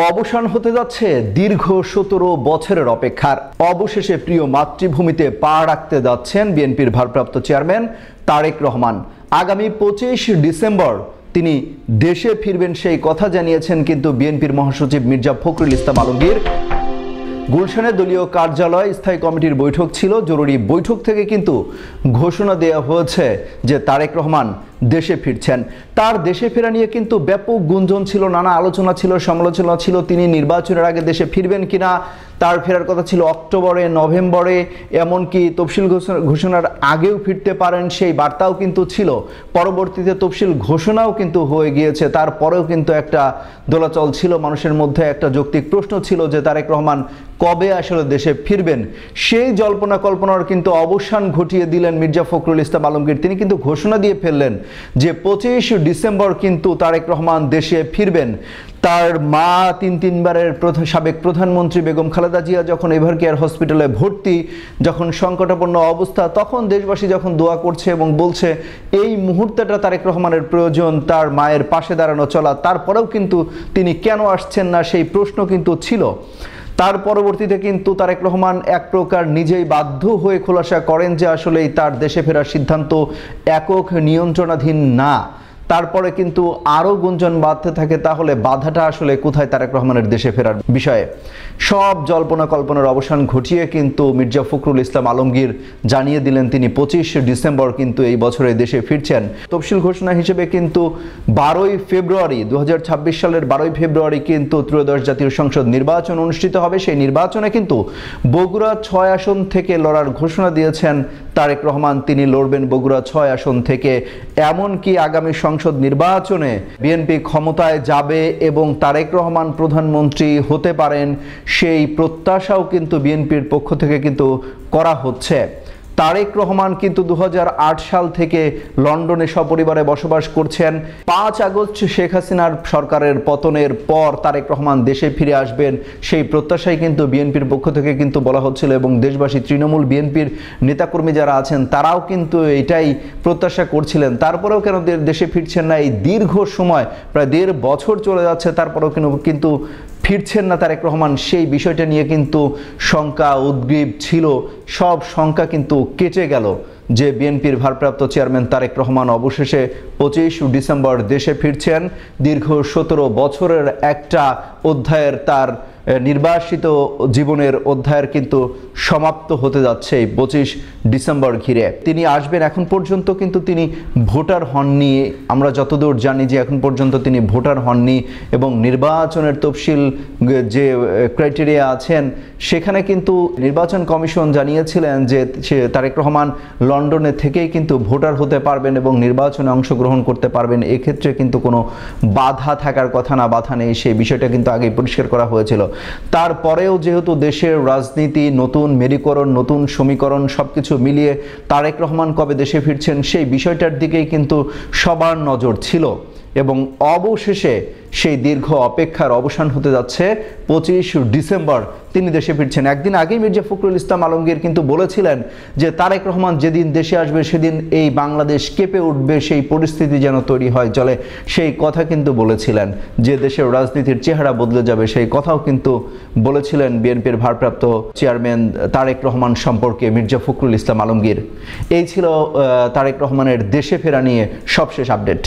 অবসান হতে যাচ্ছে দীর্ঘ 17 বছরের অপেক্ষার। অবশেষে প্রিয় মাতৃভূমিতে পা রাখতে যাচ্ছেন বিএনপির ভারপ্রাপ্ত চেয়ারম্যান তারেক রহমান। আগামী 25 ডিসেম্বর তিনি দেশে ফিরবেন সেই কথা জানিয়েছেন কিন্তু বিএনপির মহাসচিব মির্জা ফখরুল ইসলাম আলমগীর। গুলশানে দলীয় কার্যালয় স্থায়ী কমিটির বৈঠক ছিল। জরুরি বৈঠক থেকে কিন্তু ঘোষণা দেওয়া হয়েছে যে তারেক রহমান দেশে ফিরছেন। তার দেশে ফেরা নিয়ে কিন্তু ব্যাপক গুঞ্জন ছিল, নানা আলোচনা ছিল, সমালোচনা ছিল। তিনি নির্বাচনের আগে দেশে ফিরবেন কিনা, তার ফেরার কথা ছিল অক্টোবরে, নভেম্বরে, এমনকি তফসিল ঘোষণার আগেও ফিরতে পারেন সেই বার্তাও কিন্তু ছিল। পরবর্তীতে তফসিল ঘোষণাও কিন্তু হয়ে গিয়েছে, তারপরেও কিন্তু একটা দোলাচল ছিল, মানুষের মধ্যে একটা যৌক্তিক প্রশ্ন ছিল যে তারেক রহমান কবে আসলে দেশে ফিরবেন। সেই জল্পনা কল্পনার কিন্তু অবসান ঘটিয়ে দিলেন মির্জা ফখরুল ইসলাম আলমগীর। তিনি কিন্তু ঘোষণা দিয়ে ফেললেন যে 25 ডিসেম্বর কিন্তু তারেক রহমান দেশে ফিরবেন। তার মা তিনবারের সাবেক প্রধানমন্ত্রী বেগম খালেদা জিয়া যখন এভার কেয়ার হসপিটালে ভর্তি, যখন সংকটাপন্ন অবস্থা, তখন দেশবাসী যখন দোয়া করছে এবং বলছে এই মুহূর্তটা তারেক রহমানের প্রয়োজন, তার মায়ের পাশে দাঁড়ানো চলা, তারপরেও কিন্তু তিনি কেন আসছেন না সেই প্রশ্ন কিন্তু ছিল। তার পরবর্তীতে কিন্তু তারেক রহমান এক প্রকার নিজেই বাধ্য হয়ে খোলাসা করেন যে আসলেই তার দেশে ফেরার সিদ্ধান্ত একক নিয়ন্ত্রণাধীন না। তারপরে কিন্তু আরও গুঞ্জন বাঁধতে থাকে, তাহলে বাধাটা আসলে কোথায় তারেক রহমানের দেশে ফেরার বিষয়ে। সব জল্পনা কল্পনার অবসান ঘটিয়ে কিন্তু মির্জা ফখরুল ইসলাম আলমগীর জানিয়ে দিলেন তিনি 25 ডিসেম্বর কিন্তু এই বছরে দেশে ফিরছেন। তফসিল ঘোষণা হিসেবে কিন্তু 12ই ফেব্রুয়ারি 2026 সালের 12ই ফেব্রুয়ারি কিন্তু ত্রয়োদশ জাতীয় সংসদ নির্বাচন অনুষ্ঠিত হবে। সেই নির্বাচনে কিন্তু বগুড়া 6 আসন থেকে লড়ার ঘোষণা দিয়েছেন তারেক রহমান। তিনি লড়বেন বগুড়া 6 আসন থেকে। এমনকি আগামী সংসদ নির্বাচনে বিএনপি ক্ষমতায় যাবে এবং তারেক রহমান প্রধানমন্ত্রী হতে পারেন সেই প্রত্যাশাও কিন্তু বিএনপির পক্ষ থেকে কিন্তু করা হচ্ছে। তারেক রহমান কিন্তু 2008 সাল থেকে লন্ডনে সপরিবারে বসবাস করছেন। 5 আগস্ট শেখ হাসিনার সরকারের পতনের পর তারেক রহমান দেশে ফিরে আসবেন সেই প্রত্যাশাই কিন্তু বিএনপির পক্ষ থেকে কিন্তু বলা হচ্ছিল এবং দেশবাসী, তৃণমূল বিএনপির নেতাকর্মী যারা আছেন তারাও কিন্তু এটাই প্রত্যাশা করছিলেন। তারপরেও কেন দেশে ফিরছেন না? এই দীর্ঘ সময় প্রায় 1.5 বছর চলে যাচ্ছে, তারপরেও কিন্তু ফিরছেন না তারেক রহমান। সেই বিষয়টা নিয়ে কিন্তু শঙ্কা উদ্গ্রীব ছিল। সব শঙ্কা কিন্তু কেটে গেল যে বিএনপির ভারপ্রাপ্ত চেয়ারম্যান তারেক রহমান অবশেষে 25 ডিসেম্বর দেশে ফিরছেন। দীর্ঘ 17 বছরের একটা অধ্যায়ের, তার নির্বাসিত জীবনের অধ্যায়ের কিন্তু সমাপ্ত হতে যাচ্ছে এই 25 ডিসেম্বর ঘিরে। তিনি আসবেন। এখন পর্যন্ত কিন্তু তিনি ভোটার হননি, আমরা যতদূর জানি যে এখন পর্যন্ত তিনি ভোটার হননি এবং নির্বাচনের তফসিল যে ক্রাইটেরিয়া আছেন সেখানে কিন্তু নির্বাচন কমিশন জানিয়েছিলেন যে তারেক রহমান লন্ডনে থেকেই কিন্তু ভোটার হতে পারবেন এবং নির্বাচনে অংশগ্রহণ করতে পারবেন। এক্ষেত্রে কিন্তু কোনো বাধা থাকার কথা না, বাধা নেই, সেই বিষয়টা কিন্তু আগেই পরিষ্কার করা হয়েছিল। তারপরেও যেহেতু দেশের রাজনীতি, নতুন মেরুকরণ, নতুন সমীকরণ সবকিছু মিলিয়ে তারেক রহমান কবে দেশে ফিরছেন সেই বিষয়টার দিকেই কিন্তু সবার নজর ছিল এবং অবশেষে সেই দীর্ঘ অপেক্ষার অবসান হতে যাচ্ছে 25 ডিসেম্বর তিনি দেশে ফিরছেন। একদিন আগেই মির্জা ফখরুল ইসলাম আলমগীর কিন্তু বলেছিলেন যে তারেক রহমান যেদিন দেশে আসবে সেদিন এই বাংলাদেশ কেঁপে উঠবে, সেই পরিস্থিতি যেন তৈরি হয় চলে, সেই কথা কিন্তু বলেছিলেন। যে দেশের রাজনীতির চেহারা বদলে যাবে সেই কথাও কিন্তু বলেছিলেন বিএনপির ভারপ্রাপ্ত চেয়ারম্যান তারেক রহমান সম্পর্কে মির্জা ফখরুল ইসলাম আলমগীর। এই ছিল তারেক রহমানের দেশে ফেরা নিয়ে সবশেষ আপডেট।